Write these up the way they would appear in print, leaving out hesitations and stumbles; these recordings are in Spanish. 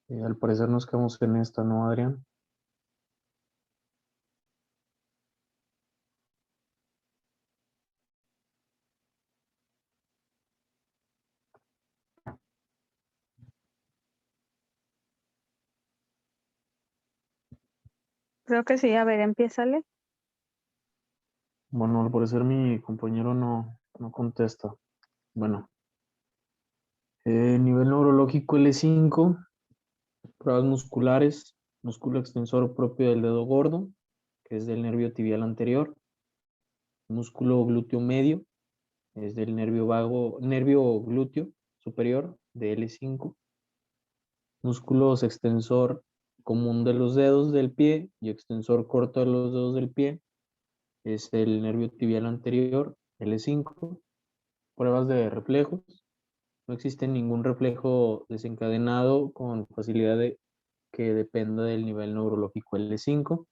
Al parecer nos quedamos en esta, ¿no, Adrián? Creo que sí, a ver, empiézale. Bueno, al parecer mi compañero no contesta. Bueno, nivel neurológico L5, pruebas musculares, músculo extensor propio del dedo gordo, que es del nervio tibial anterior, músculo glúteo medio, es del nervio glúteo superior de L5, músculos extensor común de los dedos del pie y extensor corto de los dedos del pie, es el nervio tibial anterior, L5, pruebas de reflejos. No existe ningún reflejo desencadenado con facilidad que dependa del nivel neurológico L5.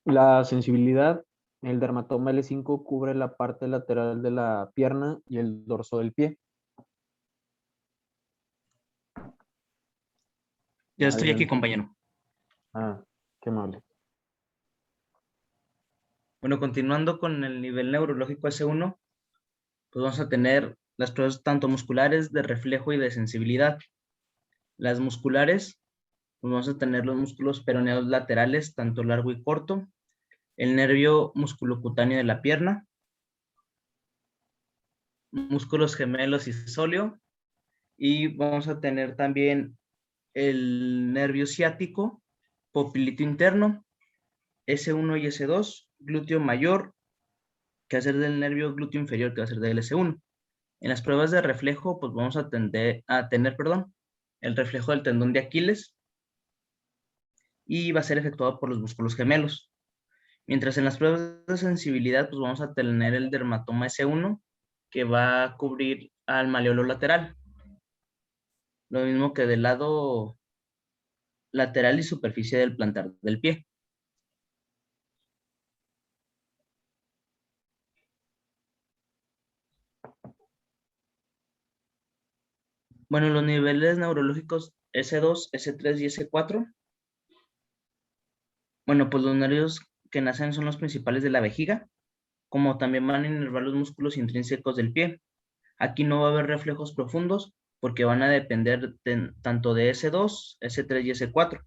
La sensibilidad, el dermatoma L5 cubre la parte lateral de la pierna y el dorso del pie. Ya estoy aquí, Adrián. compañero. Qué amable. Bueno, continuando con el nivel neurológico S1, pues vamos a tener las pruebas tanto musculares, de reflejo y de sensibilidad. Las musculares, pues vamos a tener los músculos peroneados laterales, tanto largo y corto, el nervio musculocutáneo de la pierna, músculos gemelos y sóleo, y vamos a tener también el nervio ciático, popilito interno, S1 y S2, glúteo mayor, que va a ser del nervio glúteo inferior, que va a ser del S1. En las pruebas de reflejo, pues vamos a tener, el reflejo del tendón de Aquiles y va a ser efectuado por los músculos gemelos. Mientras en las pruebas de sensibilidad, pues vamos a tener el dermatoma S1, que va a cubrir al maleolo lateral. Lo mismo que del lado lateral y superficie del plantar del pie. Bueno, los niveles neurológicos S2, S3 y S4. Bueno, pues los nervios que nacen son los principales de la vejiga, como también van a inervar los músculos intrínsecos del pie. Aquí no va a haber reflejos profundos porque van a depender tanto de S2, S3 y S4.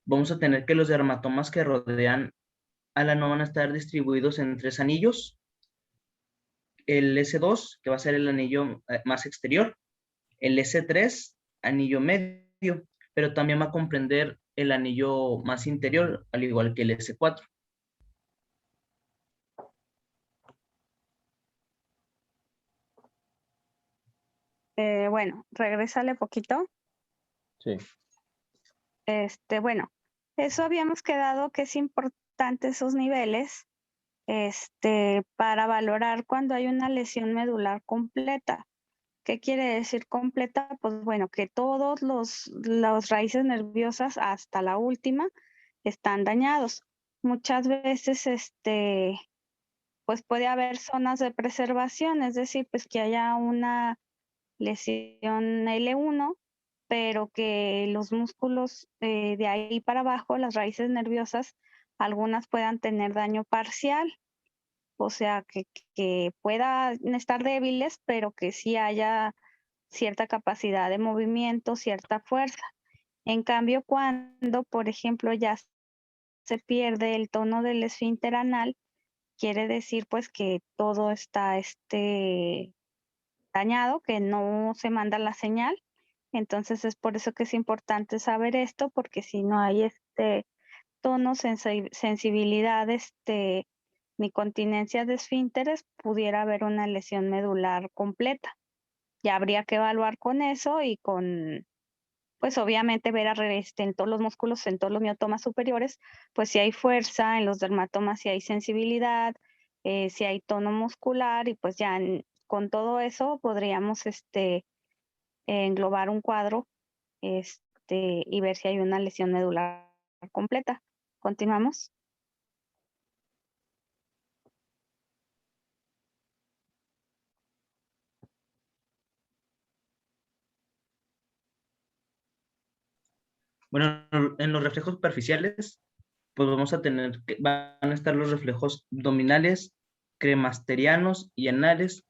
Vamos a tener que los dermatomas que rodean a la no van a estar distribuidos en 3 anillos. El S2, que va a ser el anillo más exterior, el S3, anillo medio, pero también va a comprender el anillo más interior, al igual que el S4. Bueno, regrésale poquito. Sí. Bueno, eso habíamos quedado que es importante esos niveles, para valorar cuando hay una lesión medular completa. ¿Qué quiere decir completa? Pues bueno, que todos las raíces nerviosas hasta la última están dañados. Muchas veces, pues puede haber zonas de preservación, es decir, pues que haya una lesión L1, pero que los músculos de ahí para abajo, las raíces nerviosas, algunas puedan tener daño parcial, o sea, que puedan estar débiles, pero que sí haya cierta capacidad de movimiento, cierta fuerza. En cambio, cuando, por ejemplo, ya se pierde el tono del esfínter anal, quiere decir pues que todo está dañado, que no se manda la señal. Entonces es por eso que es importante saber esto, porque si no hay tono, sensibilidad, ni continencia de esfínteres, pudiera haber una lesión medular completa. Ya habría que evaluar con eso y con, pues obviamente ver en todos los músculos, en todos los miotomas superiores, pues si hay fuerza, en los dermatomas si hay sensibilidad, si hay tono muscular, y pues ya con todo eso podríamos englobar un cuadro y ver si hay una lesión medular completa. ¿Continuamos? Bueno, en los reflejos superficiales, pues vamos a tener, van a estar los reflejos abdominales, cremasterianos y anales,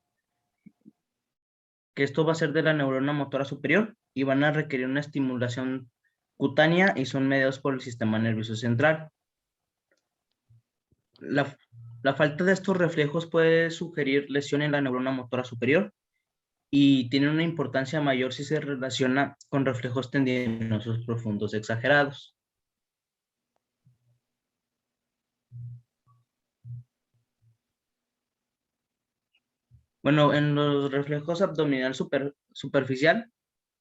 que esto va a ser de la neurona motora superior y van a requerir una estimulación cutánea y son mediados por el sistema nervioso central. La falta de estos reflejos puede sugerir lesión en la neurona motora superior y tiene una importancia mayor si se relaciona con reflejos tendinosos profundos exagerados. Bueno, en los reflejos abdominal superficial,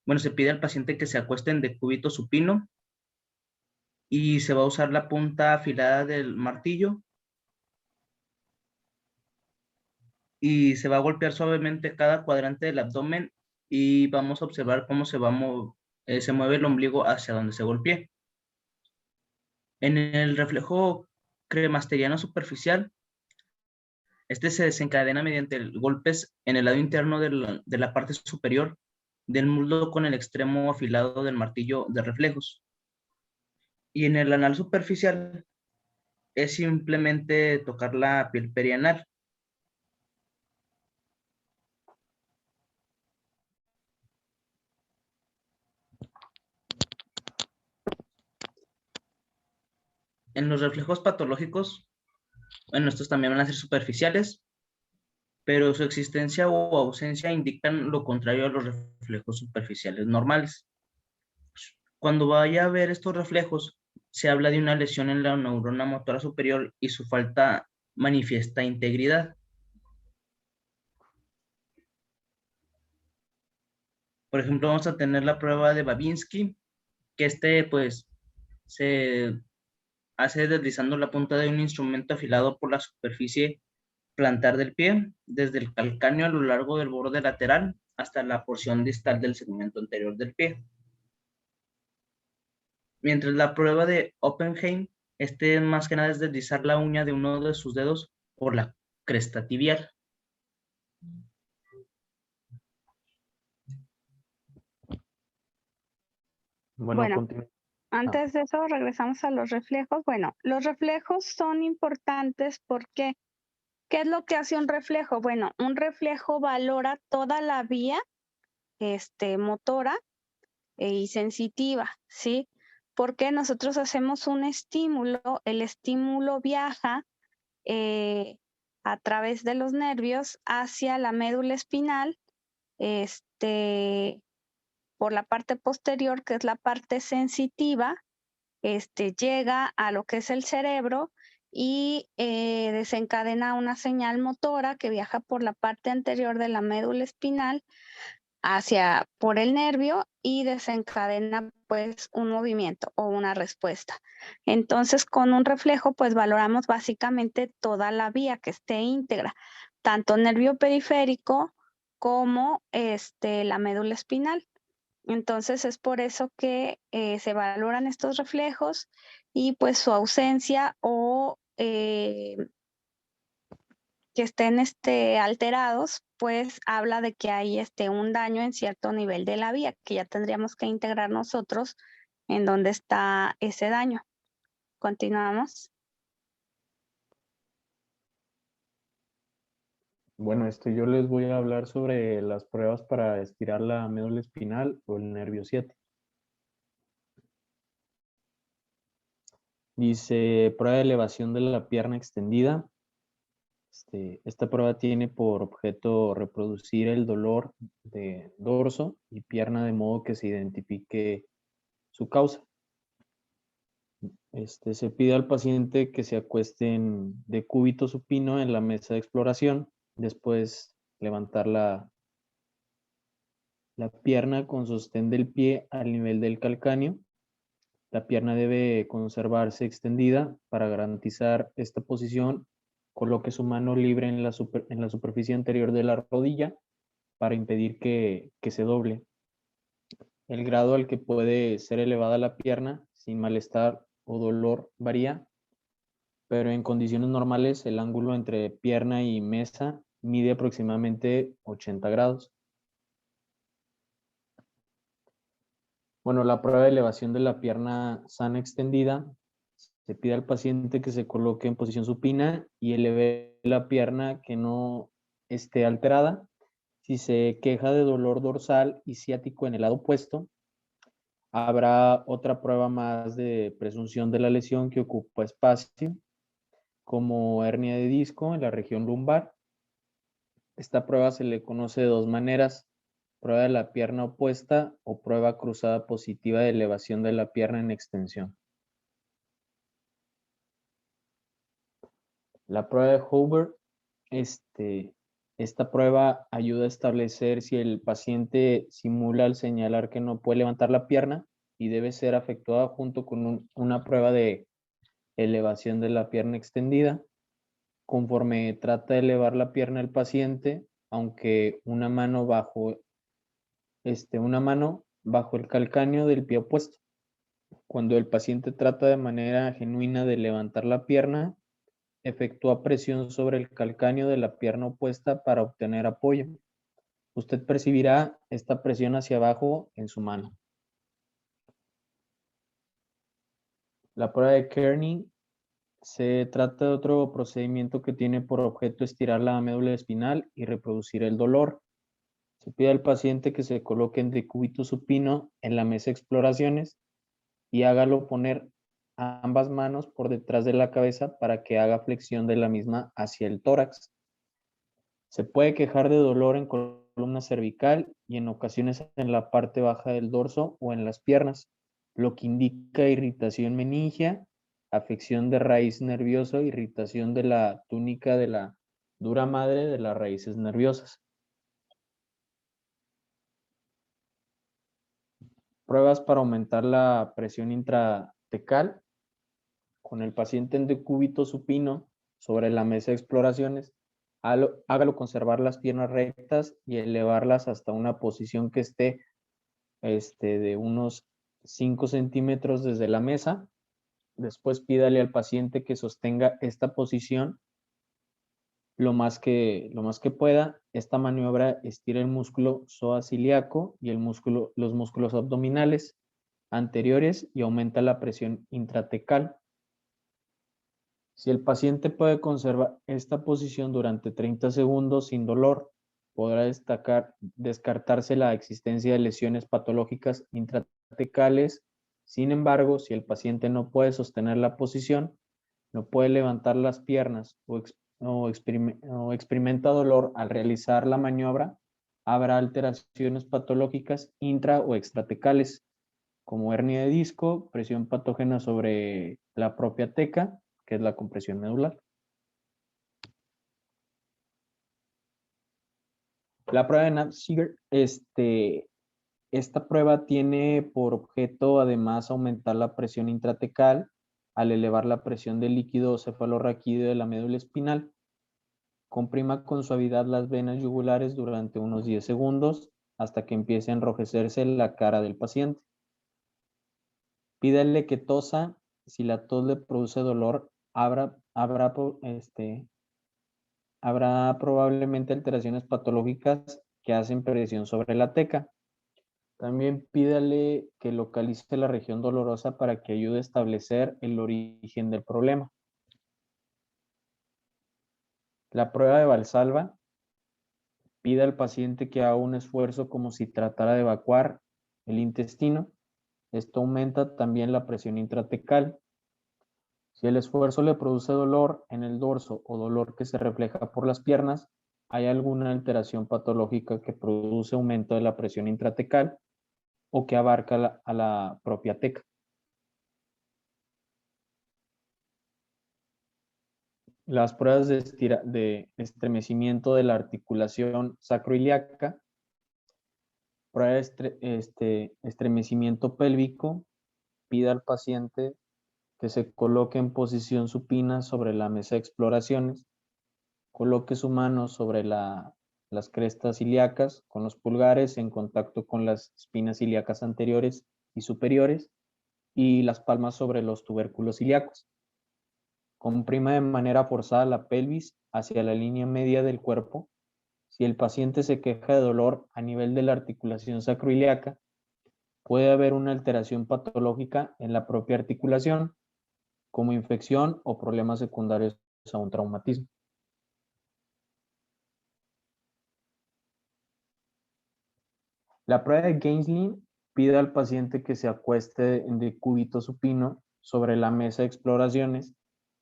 bueno, se pide al paciente que se acueste en decúbito supino y se va a usar la punta afilada del martillo y se va a golpear suavemente cada cuadrante del abdomen y vamos a observar cómo se mueve el ombligo hacia donde se golpee. En el reflejo cremasteriano superficial, este se desencadena mediante golpes en el lado interno de la parte superior del muslo con el extremo afilado del martillo de reflejos. Y en el anal superficial es simplemente tocar la piel perianal. En los reflejos patológicos, bueno, estos también van a ser superficiales, pero su existencia o ausencia indican lo contrario a los reflejos superficiales normales. Cuando vaya a ver estos reflejos, se habla de una lesión en la neurona motora superior y su falta manifiesta integridad. Por ejemplo, vamos a tener la prueba de Babinski, que pues se hace deslizando la punta de un instrumento afilado por la superficie plantar del pie, desde el calcáneo a lo largo del borde lateral hasta la porción distal del segmento anterior del pie. Mientras la prueba de Oppenheim, más que nada es deslizar la uña de uno de sus dedos por la cresta tibial. Bueno, Bueno, antes de eso regresamos a los reflejos. Bueno, los reflejos son importantes porque ¿qué es lo que hace un reflejo? Bueno, un reflejo valora toda la vía motora y sensitiva, ¿sí? Porque nosotros hacemos un estímulo, el estímulo viaja a través de los nervios hacia la médula espinal, por la parte posterior, que es la parte sensitiva, llega a lo que es el cerebro y desencadena una señal motora que viaja por la parte anterior de la médula espinal por el nervio y desencadena pues un movimiento o una respuesta. Entonces con un reflejo pues valoramos básicamente toda la vía que esté íntegra, tanto nervio periférico como la médula espinal. Entonces es por eso que se valoran estos reflejos y pues su ausencia o que estén alterados, pues habla de que hay un daño en cierto nivel de la vía, que ya tendríamos que integrar nosotros en dónde está ese daño. Continuamos. Bueno, yo les voy a hablar sobre las pruebas para estirar la médula espinal o el nervio ciático. Dice, prueba de elevación de la pierna extendida. Esta prueba tiene por objeto reproducir el dolor de dorso y pierna de modo que se identifique su causa. Se pide al paciente que se acueste en decúbito supino en la mesa de exploración, después levantar la pierna con sostén del pie al nivel del calcáneo. La pierna debe conservarse extendida. Para garantizar esta posición, coloque su mano libre en la superficie anterior de la rodilla para impedir que se doble. El grado al que puede ser elevada la pierna sin malestar o dolor varía, pero en condiciones normales el ángulo entre pierna y mesa mide aproximadamente 80 grados. Bueno, la prueba de elevación de la pierna sana extendida. Se pide al paciente que se coloque en posición supina y eleve la pierna que no esté alterada. Si se queja de dolor dorsal y ciático en el lado opuesto, habrá otra prueba más de presunción de la lesión que ocupa espacio, como hernia de disco en la región lumbar. Esta prueba se le conoce de dos maneras: prueba de la pierna opuesta o prueba cruzada positiva de elevación de la pierna en extensión. La prueba de Hoover, esta prueba ayuda a establecer si el paciente simula al señalar que no puede levantar la pierna y debe ser efectuada junto con una prueba de elevación de la pierna extendida. Conforme trata de elevar la pierna el paciente, aunque una mano bajo el calcáneo del pie opuesto. Cuando el paciente trata de manera genuina de levantar la pierna, efectúa presión sobre el calcáneo de la pierna opuesta para obtener apoyo. Usted percibirá esta presión hacia abajo en su mano. La prueba de Kearney se trata de otro procedimiento que tiene por objeto estirar la médula espinal y reproducir el dolor. Se pide al paciente que se coloque en decúbito supino en la mesa de exploraciones y hágalo poner ambas manos por detrás de la cabeza para que haga flexión de la misma hacia el tórax. Se puede quejar de dolor en columna cervical y en ocasiones en la parte baja del dorso o en las piernas, lo que indica irritación meningia, afección de raíz nerviosa, irritación de la túnica de la dura madre de las raíces nerviosas. Pruebas para aumentar la presión intratecal. Con el paciente en decúbito supino sobre la mesa de exploraciones, hágalo conservar las piernas rectas y elevarlas hasta una posición que esté de unos 5 centímetros desde la mesa. Después pídale al paciente que sostenga esta posición lo más que pueda. Esta maniobra estira el músculo psoas ilíaco y los músculos abdominales anteriores y aumenta la presión intratecal. Si el paciente puede conservar esta posición durante 30 segundos sin dolor, podrá descartarse la existencia de lesiones patológicas intratecales. Sin embargo, si el paciente no puede sostener la posición, no puede levantar las piernas o experimenta dolor al realizar la maniobra, habrá alteraciones patológicas intra o extratecales, como hernia de disco, presión patógena sobre la propia teca, que es la compresión medular. La prueba de Knapp-Seeger, esta prueba tiene por objeto además aumentar la presión intratecal al elevar la presión del líquido cefalorraquídeo de la médula espinal. Comprima con suavidad las venas yugulares durante unos 10 segundos hasta que empiece a enrojecerse la cara del paciente. Pídale que tosa. Si la tos le produce dolor, habrá probablemente alteraciones patológicas que hacen presión sobre la teca. También pídale que localice la región dolorosa para que ayude a establecer el origen del problema. La prueba de Valsalva. Pide al paciente que haga un esfuerzo como si tratara de evacuar el intestino. Esto aumenta también la presión intratecal. Si el esfuerzo le produce dolor en el dorso o dolor que se refleja por las piernas, hay alguna alteración patológica que produce aumento de la presión intratecal o que abarca a la propia teca. Las pruebas de estremecimiento de la articulación sacroiliaca. Prueba de estremecimiento pélvico. Pide al paciente que se coloque en posición supina sobre la mesa de exploraciones. Coloque su mano sobre las crestas ilíacas con los pulgares en contacto con las espinas ilíacas anteriores y superiores y las palmas sobre los tubérculos ilíacos. Comprima de manera forzada la pelvis hacia la línea media del cuerpo. Si el paciente se queja de dolor a nivel de la articulación sacroiliaca, puede haber una alteración patológica en la propia articulación, como infección o problemas secundarios a un traumatismo. La prueba de Gainsleigh pide al paciente que se acueste en decúbito supino sobre la mesa de exploraciones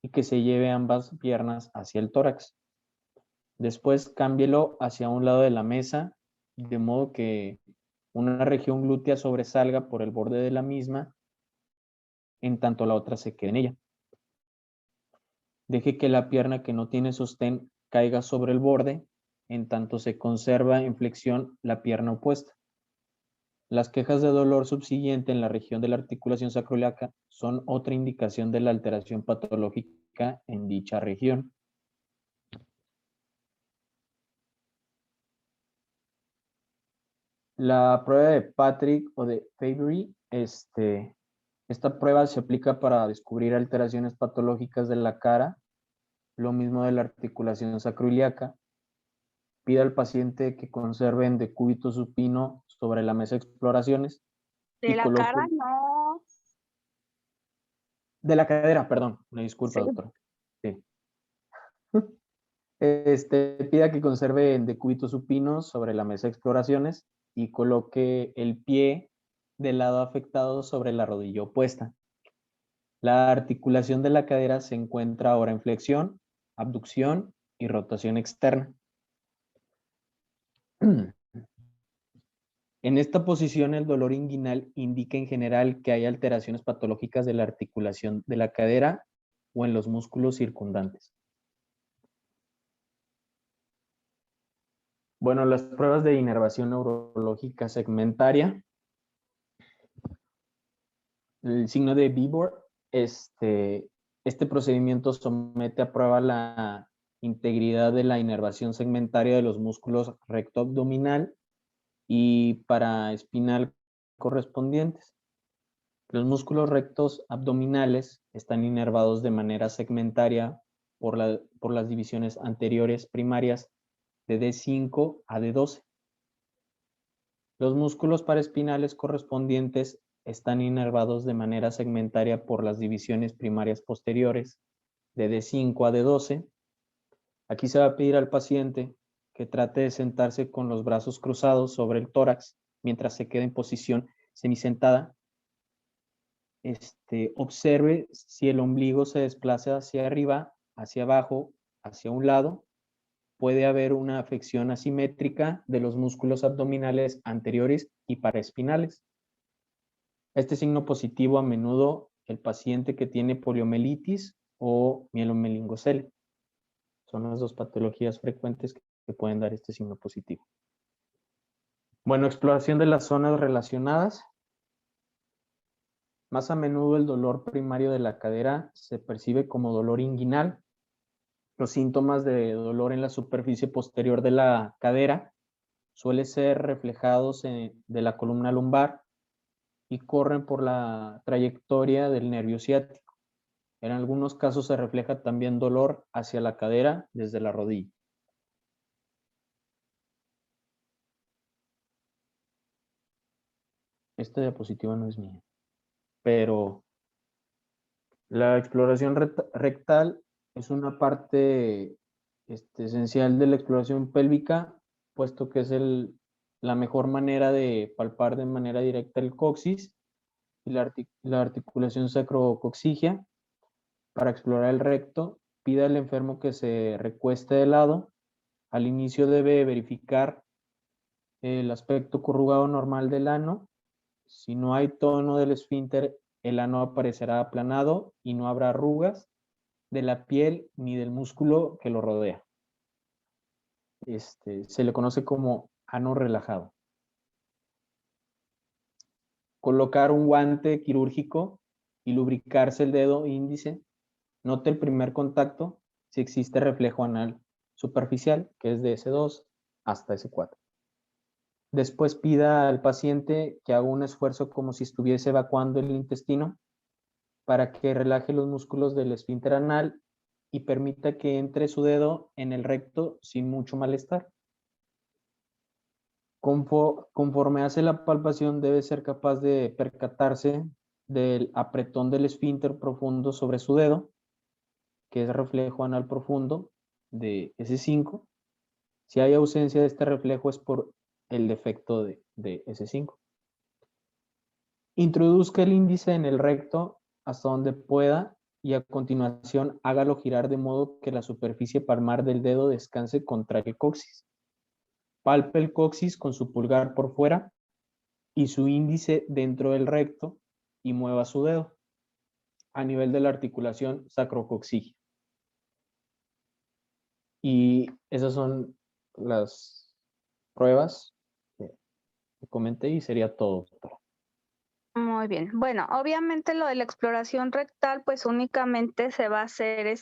y que se lleve ambas piernas hacia el tórax. Después cámbielo hacia un lado de la mesa, de modo que una región glútea sobresalga por el borde de la misma, en tanto la otra se quede en ella. Deje que la pierna que no tiene sostén caiga sobre el borde, en tanto se conserva en flexión la pierna opuesta. Las quejas de dolor subsiguiente en la región de la articulación sacroiliaca son otra indicación de la alteración patológica en dicha región. La prueba de Patrick o de Fabry, esta prueba se aplica para descubrir alteraciones patológicas de la cara, lo mismo de la articulación sacroiliaca. Pide al paciente que conserve en decúbito supino sobre la mesa de exploraciones. De la cara, no. De la cadera, perdón. Me disculpa, Sí. doctor. Sí. Pida que conserve en decúbito supino sobre la mesa de exploraciones y coloque el pie del lado afectado sobre la rodilla opuesta. La articulación de la cadera se encuentra ahora en flexión, abducción y rotación externa. En esta posición, el dolor inguinal indica en general que hay alteraciones patológicas de la articulación de la cadera o en los músculos circundantes. Bueno, las pruebas de inervación neurológica segmentaria. El signo de Vibor, este procedimiento somete a prueba la integridad de la inervación segmentaria de los músculos recto abdominal y paraespinal correspondientes. Los músculos rectos abdominales están inervados de manera segmentaria por las divisiones anteriores primarias de D5 a D12. Los músculos paraespinales correspondientes están inervados de manera segmentaria por las divisiones primarias posteriores de D5 a D12. Aquí se va a pedir al paciente que trate de sentarse con los brazos cruzados sobre el tórax mientras se queda en posición semisentada. Observe si el ombligo se desplaza hacia arriba, hacia abajo, hacia un lado. Puede haber una afección asimétrica de los músculos abdominales anteriores y paraespinales. Este signo positivo a menudo el paciente que tiene poliomielitis o mielomeningocele. Son las dos patologías frecuentes que pueden dar este signo positivo. Bueno, exploración de las zonas relacionadas. Más a menudo el dolor primario de la cadera se percibe como dolor inguinal. Los síntomas de dolor en la superficie posterior de la cadera suelen ser reflejados de la columna lumbar y corren por la trayectoria del nervio ciático. En algunos casos se refleja también dolor hacia la cadera desde la rodilla. Esta diapositiva no es mía, pero la exploración rectal es una parte esencial de la exploración pélvica, puesto que es la mejor manera de palpar de manera directa el coxis y la articulación sacrocoxigia. Para explorar el recto, pida al enfermo que se recueste de lado. Al inicio debe verificar el aspecto corrugado normal del ano. Si no hay tono del esfínter, el ano aparecerá aplanado y no habrá arrugas de la piel ni del músculo que lo rodea. Se le conoce como ano relajado. Colocar un guante quirúrgico y lubricarse el dedo índice. Note el primer contacto si existe reflejo anal superficial, que es de S2 hasta S4. Después pida al paciente que haga un esfuerzo como si estuviese evacuando el intestino para que relaje los músculos del esfínter anal y permita que entre su dedo en el recto sin mucho malestar. Conforme hace la palpación, debe ser capaz de percatarse del apretón del esfínter profundo sobre su dedo, que es reflejo anal profundo de S5. Si hay ausencia de este reflejo es por el defecto de S5. Introduzca el índice en el recto hasta donde pueda y a continuación hágalo girar de modo que la superficie palmar del dedo descanse contra el coxis. Palpe el coxis con su pulgar por fuera y su índice dentro del recto y mueva su dedo a nivel de la articulación sacrocoxígea. Y esas son las pruebas que comenté y sería todo. Muy bien. Bueno, obviamente lo de la exploración rectal, pues únicamente se va a hacer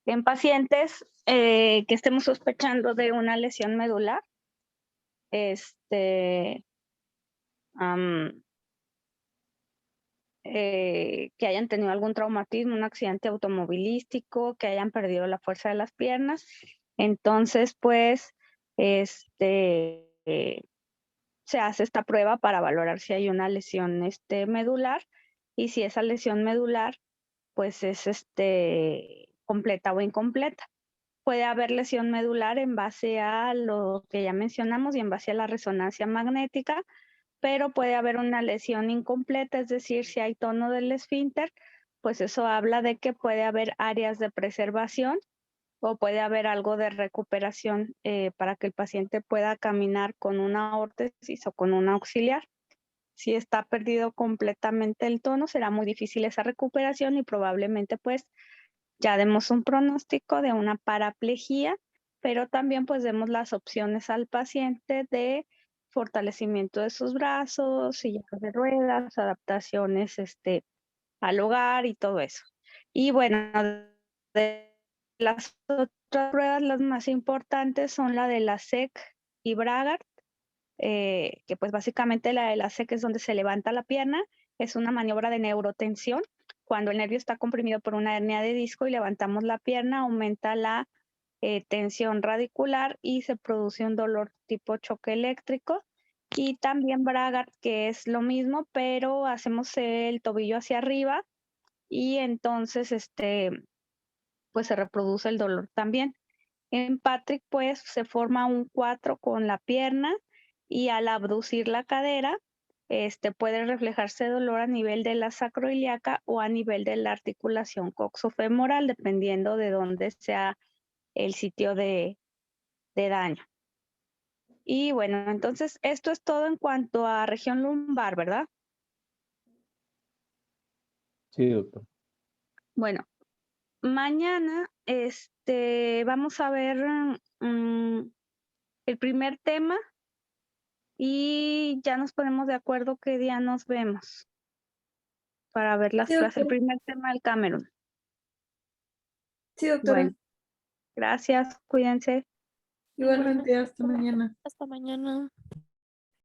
en pacientes que estemos sospechando de una lesión medular. Que hayan tenido algún traumatismo, un accidente automovilístico, que hayan perdido la fuerza de las piernas. Entonces, pues, se hace esta prueba para valorar si hay una lesión medular y si esa lesión medular pues es completa o incompleta. Puede haber lesión medular en base a lo que ya mencionamos y en base a la resonancia magnética, pero puede haber una lesión incompleta, es decir, si hay tono del esfínter, pues eso habla de que puede haber áreas de preservación o puede haber algo de recuperación para que el paciente pueda caminar con una órtesis o con una auxiliar. Si está perdido completamente el tono, será muy difícil esa recuperación y probablemente pues ya demos un pronóstico de una paraplegia, pero también pues demos las opciones al paciente de fortalecimiento de sus brazos, sillas de ruedas, adaptaciones al hogar y todo eso. Y bueno, de las otras pruebas, las más importantes son la de la SEC y Bragard, que pues básicamente la de la SEC es donde se levanta la pierna, es una maniobra de neurotensión. Cuando el nervio está comprimido por una hernia de disco y levantamos la pierna, aumenta la tensión radicular y se produce un dolor tipo choque eléctrico. Y también Bragard, que es lo mismo, pero hacemos el tobillo hacia arriba y entonces pues se reproduce el dolor también. En Patrick pues se forma un 4 con la pierna y al abducir la cadera puede reflejarse dolor a nivel de la sacroiliaca o a nivel de la articulación coxofemoral, dependiendo de dónde sea el sitio de daño. Y bueno, entonces esto es todo en cuanto a región lumbar, ¿verdad? Sí, doctor. Bueno, mañana vamos a ver el primer tema y ya nos ponemos de acuerdo qué día nos vemos para ver las Sí, clases. El doctora. primer tema del Camerún. Sí, doctora. Bueno, gracias, cuídense. Igualmente, hasta mañana. Hasta mañana.